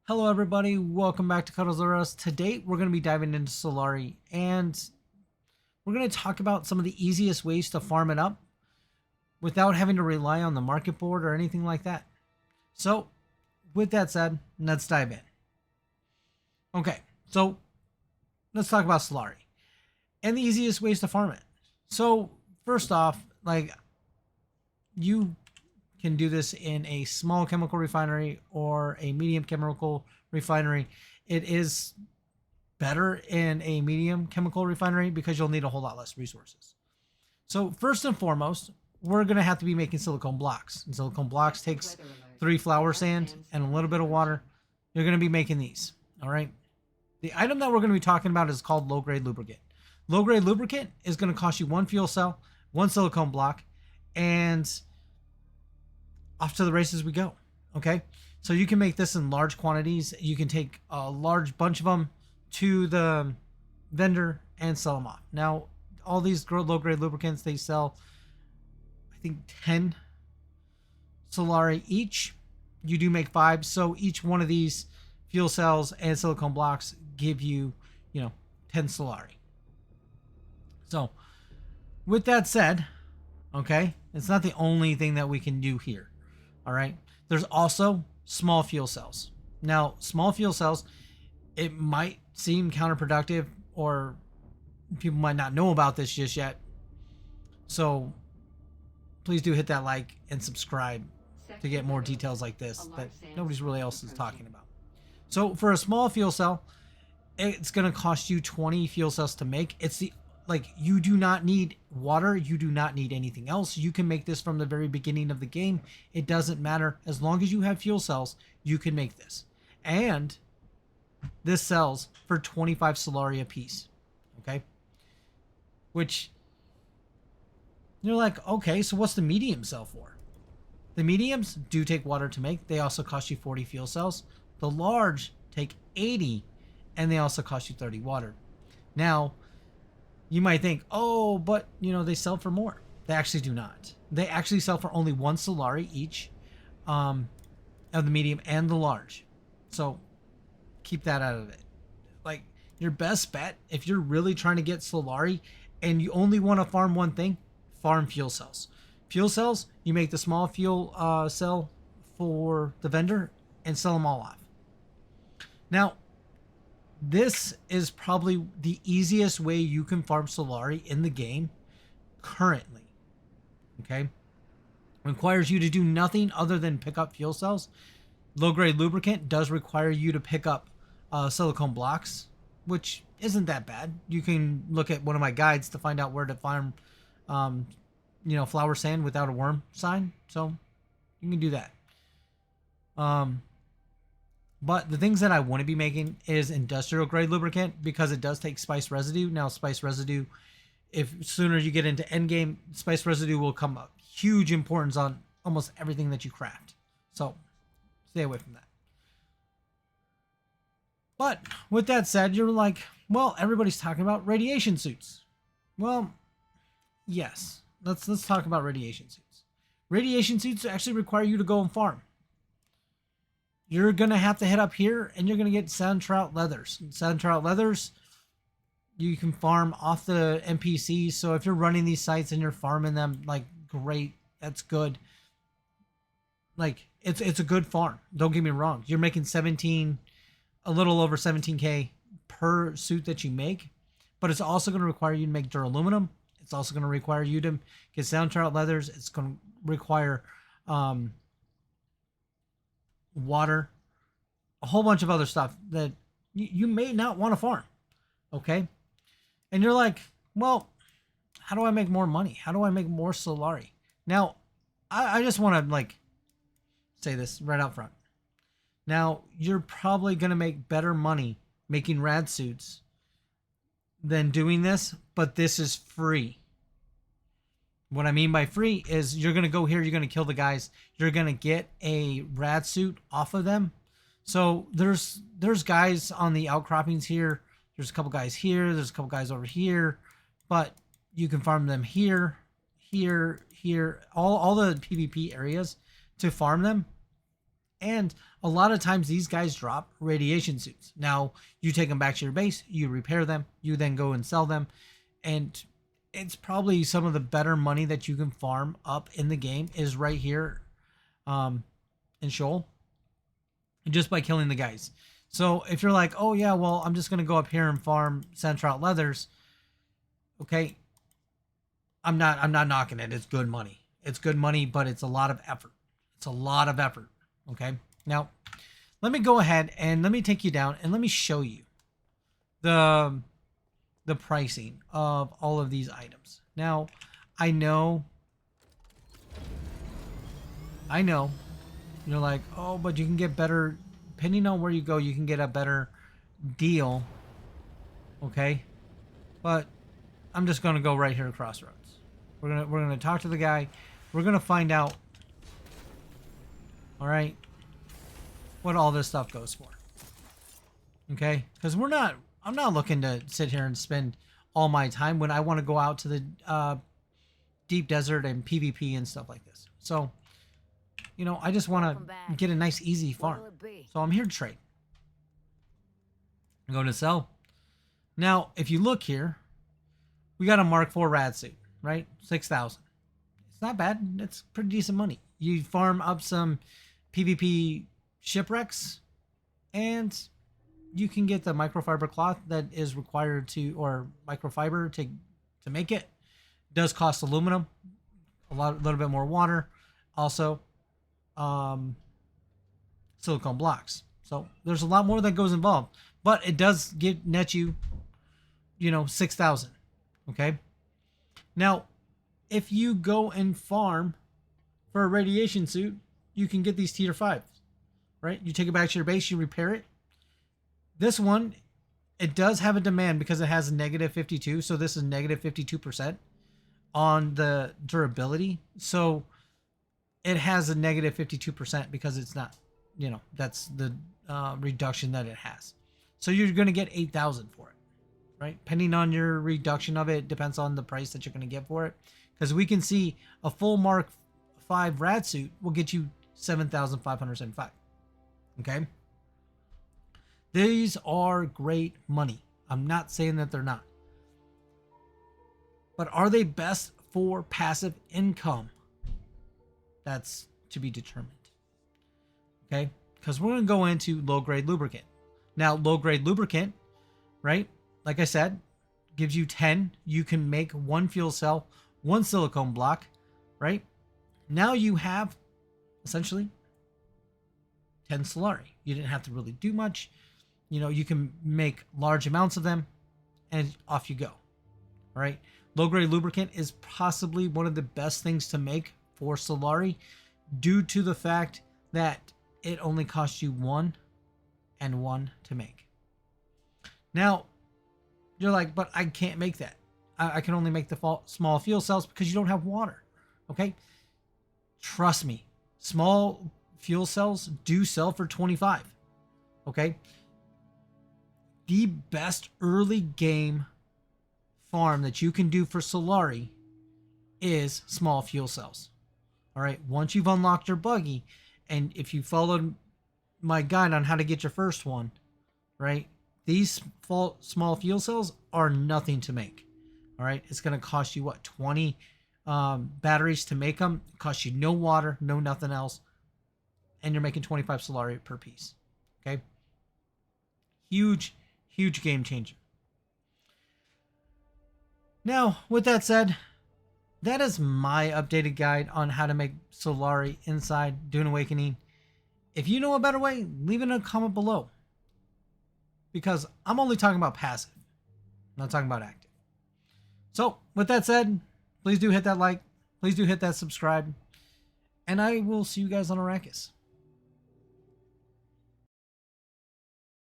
Hello everybody, welcome back to Cuddles R Us. Today we're going to be diving into Solari and we're going to talk about some of the easiest ways to farm it up without having to rely on the market board or anything like that. So with that said, let's dive in. Okay, so let's talk about Solari and the easiest ways to farm it. So first off, you can do this in a small chemical refinery or a medium chemical refinery. It is better in a medium chemical refinery because you'll need a whole lot less resources. So first and foremost, we're going to have to be making silicone blocks. And silicone blocks takes 3 flour sand and a little bit of water. You're going to be making these. All right. The item that we're going to be talking about is called low-grade lubricant. Low-grade lubricant is going to cost you 1 fuel cell, 1 silicone block, and off to the races we go. Okay, so you can make this in large quantities. You can take a large bunch of them to the vendor and sell them off. Now, all these low-grade lubricants, they sell, I think, 10 Solari each. You do make 5, so each one of these fuel cells and silicone blocks give you, 10 Solari. So, with that said, okay, it's not the only thing that we can do here. All right. There's also small fuel cells. Now, small fuel cells, it might seem counterproductive or people might not know about this just yet. So please do hit that like and subscribe to get more details like this that nobody's really else is talking about. So for a small fuel cell, it's going to cost you 20 fuel cells to make. You do not need water. You do not need anything else. You can make this from the very beginning of the game. It doesn't matter. As long as you have fuel cells, you can make this. And this sells for 25 Solari a piece. Okay? Which, you're like, okay, so what's the medium sell for? The mediums do take water to make. They also cost you 40 fuel cells. The large take 80, and they also cost you 30 water. Now, you might think, oh, but, they sell for more. They actually do not. They actually sell for only 1 Solari each of the medium and the large. So keep that out of it. Like, your best bet, if you're really trying to get Solari and you only want to farm one thing, farm fuel cells. Fuel cells, you make the small fuel cell for the vendor and sell them all off. Now, this is probably the easiest way you can farm Solari in the game currently. Okay? Requires you to do nothing other than pick up fuel cells. Low-grade lubricant does require you to pick up silicone blocks, which isn't that bad. You can look at one of my guides to find out where to farm, flour sand without a worm sign. So you can do that. But the things that I want to be making is industrial grade lubricant because it does take spice residue. Now, spice residue, if sooner you get into end game, spice residue will come up huge importance on almost everything that you craft. So stay away from that. But with that said, you're like, well, everybody's talking about radiation suits. Well, yes, let's talk about radiation suits. Radiation suits actually require you to go and farm. You're going to have to head up here and you're going to get sand trout leathers. Sand trout leathers, you can farm off the NPCs. So if you're running these sites and you're farming them, great, that's good. It's a good farm. Don't get me wrong. You're making a little over 17K per suit that you make, but it's also going to require you to make duraluminum. It's also going to require you to get sand trout leathers. It's going to require, water, a whole bunch of other stuff that you may not want to farm. Okay. And you're like, well, how do I make more money? How do I make more Solari? Now, I just want to say this right out front. Now, you're probably going to make better money making rad suits than doing this, but this is free. What I mean by free is you're going to go here, you're going to kill the guys, you're going to get a rad suit off of them. So there's guys on the outcroppings here, there's a couple guys here, there's a couple guys over here, but you can farm them here, here, all the PvP areas to farm them And a lot of times these guys drop radiation suits. Now you take them back to your base, you repair them, you then go and sell them. And it's probably some of the better money that you can farm up in the game is right here in Shoal. Just by killing the guys. So if you're like, oh yeah, well, I'm just going to go up here and farm Sandtrout leathers. Okay. I'm not knocking it. It's good money. It's good money, but it's a lot of effort. It's a lot of effort. Okay. Now, let me go ahead and let me take you down and let me show you the pricing of all of these items. Now, I know you're like, oh, but you can get better, depending on where you go, you can get a better deal. Okay. But I'm just going to go right here at Crossroads. We're going to talk to the guy. We're going to find out, all right, what all this stuff goes for. Okay? Because I'm not looking to sit here and spend all my time when I want to go out to the deep desert and PvP and stuff like this. So, you know, I just want to get a nice, easy farm. So I'm here to trade. I'm going to sell. Now, if you look here, we got a Mark IV Rad Suit, right? 6,000. It's not bad. It's pretty decent money. You farm up some PvP shipwrecks, and you can get the microfiber cloth that is required to, or microfiber to make it. It does cost aluminum, a little bit more water. Also, silicone blocks. So there's a lot more that goes involved, but it does net you, 6,000. Okay. Now, if you go and farm for a radiation suit, you can get these tier 5s, right? You take it back to your base, you repair it. This one, it does have a demand because it has a negative 52. So this is negative 52% on the durability. So it has a negative 52% because it's not, that's the reduction that it has. So you're going to get 8,000 for it, right? Depending on your reduction of it, depends on the price that you're going to get for it. Because we can see a full Mark V Rad Suit will get you 7,575. Okay? These are great money. I'm not saying that they're not. But are they best for passive income? That's to be determined. Okay? Because we're going to go into low-grade lubricant. Now, low-grade lubricant, right? Like I said, gives you 10. You can make one fuel cell, one silicone block, right? Now you have, essentially, 10 Solari. You didn't have to really do much. You can make large amounts of them, and off you go. All right? Low-grade lubricant is possibly one of the best things to make for Solari due to the fact that it only costs you 1 and 1 to make. Now, you're like, but I can't make that. I can only make the small fuel cells because you don't have water. Okay? Trust me. Small fuel cells do sell for 25. Okay? The best early game farm that you can do for Solari is small fuel cells. All right? Once you've unlocked your buggy, and if you followed my guide on how to get your first one, right? These small fuel cells are nothing to make. All right, it's going to cost you 20 batteries to make them. It costs you no water, no nothing else, and you're making 25 Solari per piece. Okay, huge game changer. Now, with that said, that is my updated guide on how to make Solari inside Dune Awakening. If you know a better way, leave it in a comment below. Because I'm only talking about passive, I'm not talking about active. So, with that said, please do hit that like, please do hit that subscribe, and I will see you guys on Arrakis.